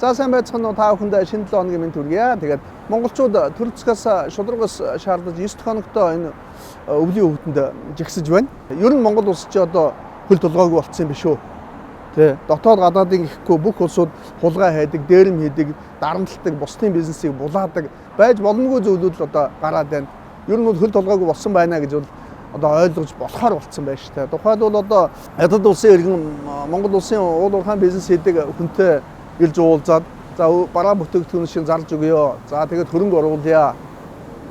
За сайн байцгаана уу та бүхэнд шинэ 7 хоногийн мэнд хүргье. Тэгээд монголчууд төрөлцгөөс шударгаас шаардаж 9 хоногтой энэ өвлийн хөвтөнд жигсэж байна. Ер нь Монгол улс чи одоо хөл толгойг болцсон юм биш үү? Тэ дотоод гадаадын гэхгүй бүх улсууд хулгай хайдаг, дээрэм хийдэг, дарамтлагдаг, бусдын бизнесийг булаадаг байж боломгүй зүйлүүд л одоо гараад байна. Ер нь бол хөл толгойг болсон байна гэж бол одоо ойлгож болохоор болцсон байж таа. Тухайлбал одоо ядад улсын иргэн Монгол улсын уул уурхайн бизнес хийдэг хүнтэй илж уулзаад за бараа бүтээгдэхүүн шин зарлж өгье. За тэгээд хөрөнгө оруулъя.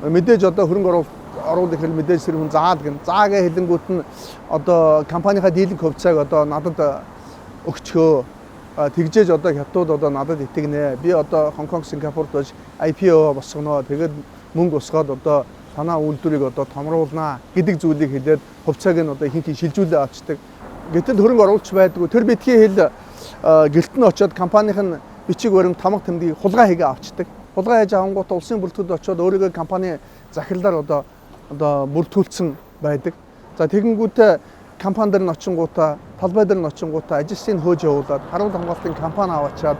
Мэдээж одоо хөрөнгө оруулах хэрэг мэдээж сэр хүн заад гэн. Заагаа хэлэнгүүт нь одоо компанийнхаа дийлэнх хувьцааг одоо надад өгчхөө. Тэгжээж одоо хятад одоо надад итгэнэ. Би одоо Хонконг, Сингапурт байж IPO босгоно. Тэгээд мөнгө усгаад одоо танаа үйлдвэрийг одоо томруулнаа гэдэг зүйлийг хэлээд хувьцааг нь одоо ихэнх шилжүүлээ авчдаг. Гэтэл хөрөнгө оруулагч байдгүй. Тэр битгий хэл гэлт нь очиод компанийн нь бичиг баримт тамга тэмдгийг хулгай хийгээ авчдаг. Хулгай хийж авангууд улсын бүртгэлд очиод өөрийнхөө компани захирлаар одоо бүртгүүлсэн байдаг. За тэгэнгүүтээ компани дээр нь очингуудаа, талбай дээр нь очингуудаа ажилчдыг хөөж явуулаад харуул хамгаалтын компани аваачаад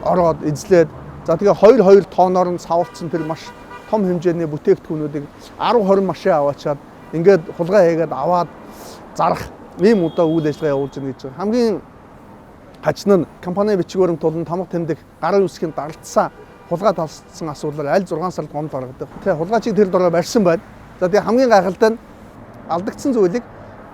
ороод эзлээд за тэгээ 2 тооноор нь савуулсан тэр маш том хэмжээний бүтээгдэхүүнүүдийг 10-20 машин аваачаад ингээд хулгай хийгээд аваад зарах ийм удаа үйл ажиллагаа явуулж байгаа гэж байна. Хамгийн хажим нь компани бичиг баримт болон тамга тэмдэг гарын үсгийн даралцсан хулгай талцсан асуудлаар аль 6 сард гомд гаргадаг. Тэгээ хулгайчийг тэр дороо барьсан байна. За тэгээ хамгийн гайхалтай нь алдагдсан зүйлийг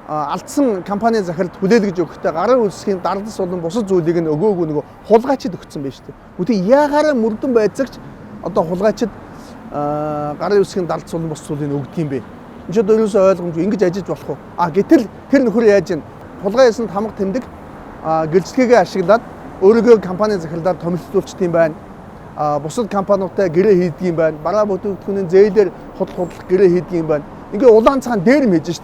алдсан компани захиралд хүлээлгэж өгөхдөө гарын үсгийн даралц болон бусад зүйлийг нь өгөөгүй нөгөө хулгайчид өгсөн байж тээ. Үгүй яагаараа мөрдөн байцаагч одоо хулгайчид гарын үсгийн даралц болон бусад зүйлийг өгдөг юм бэ. Энд ч одоо ерөөсөө ойлгомжгүй ингэж ажиж болох уу? Гэтэл тэр нөхөр яаж юм? Хулгай хийсэн тамга тэмдэг гэлцгээгээ ашиглаад өөрийнхөө компани захирлаар томилжуулчт юм байна. Бусад компаниудтай гэрээ хийдэг юм байна. Бараа бүтээгдэхүүний зээлээр худлах гэрээ хийдэг юм байна. Ингээ улаан цагаан дээрэм хийж шít.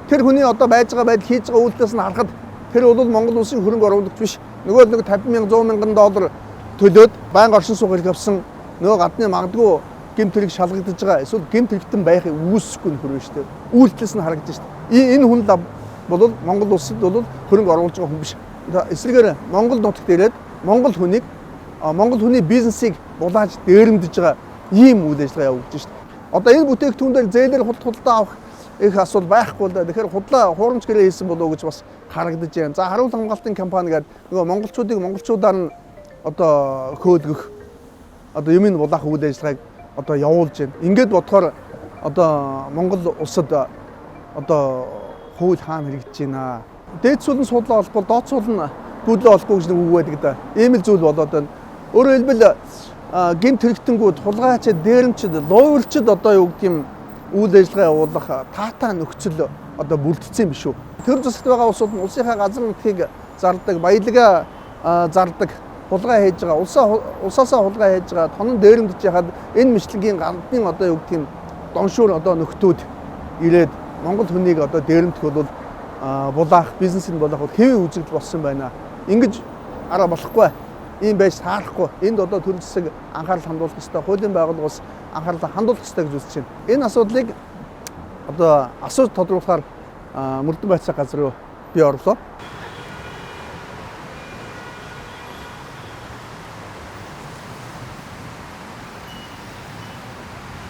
Тэр хүний одоо байж байгаа байдал хийж байгаа үйлдэлээс нь харахад тэр бол Монгол улсын хөрөнгө оруулагч биш. Нөгөө нэг 50,000 100,000 доллар төлөөд байнга оршин суух хэрэг авсан нөгөө гадны магадгүй гэмт хэрэг шалгагдаж байгаа. Эсвэл гэмт хэрэгтэн байхыг үүсэхгүй нөхөр биш үү? Үйлдэлээс нь харагдаж шít. Энэ хүн бол Монгол улсад бол хөрөнгө оруулж байгаа хүн биш. Эсрэгээр Монгол нутагт ирээд Монгол хүний бизнесийг булааж дээрэмдэж байгаа ийм үйл ажиллагаа явуулж шít. Одоо энэ бүтээгдэхүүн дээр зээлээр худалдаа авах их асуудал байхгүй л да. Тэгэхээр хуурамч гэрээ хийсэн болов уу гэж бас харагдаж байна. За харуул хамгаалтын компани гэдэг нөгөө монголчуудаар нь одоо хөөлгөх одоо юмны булаах үйл ажиллагааг одоо явуулж байна. Ингээд бодохоор одоо Монгол улсад одоо хууль хаан хэрэгжиж байна. Дээд сул нь суудлаа олбол доод сул нь гүйлээ олохгүй гэж нэг үг байдаг да. Ийм л зүйл болоод байна. Өөрөөр хэлбэл гэмт хэрэгтэнгүүд хулгайчид, дээрэмчид, луйварчид одоо юу гэдэг юм үйл ажиллагаа явуулах таатай нөхцөл одоо бүрдсэн юм биш үү? Тэр засагт байгаа улсууд нь улсынхаа газар нутгийг зардаг, баялагаа зардаг, хулгай хийж байгаа, улсаасаа хулгай хийж байгаа, тонон дээрэмдэж яхад энэ мэтлэгийн галдны одоо юу гэдэг юм доншуур одоо нөхдүүд ирээд Монгол хүнийг одоо дээрэмдэх бол булаах, бизнесийг булаах бол хэвийн үзэгдэл болсон байна. Ингэж арга болохгүй. Ийм байж таарахгүй. Энд одоо төрийн засаг анхаарал хандуулах ёстой, хуулийн байгууллагаас анхаарал хандуулах ёстой гэж үзэж байна. Энэ асуудлыг одоо асууж тодруулахаар мөрдөн байцаа газар руу би орлоо.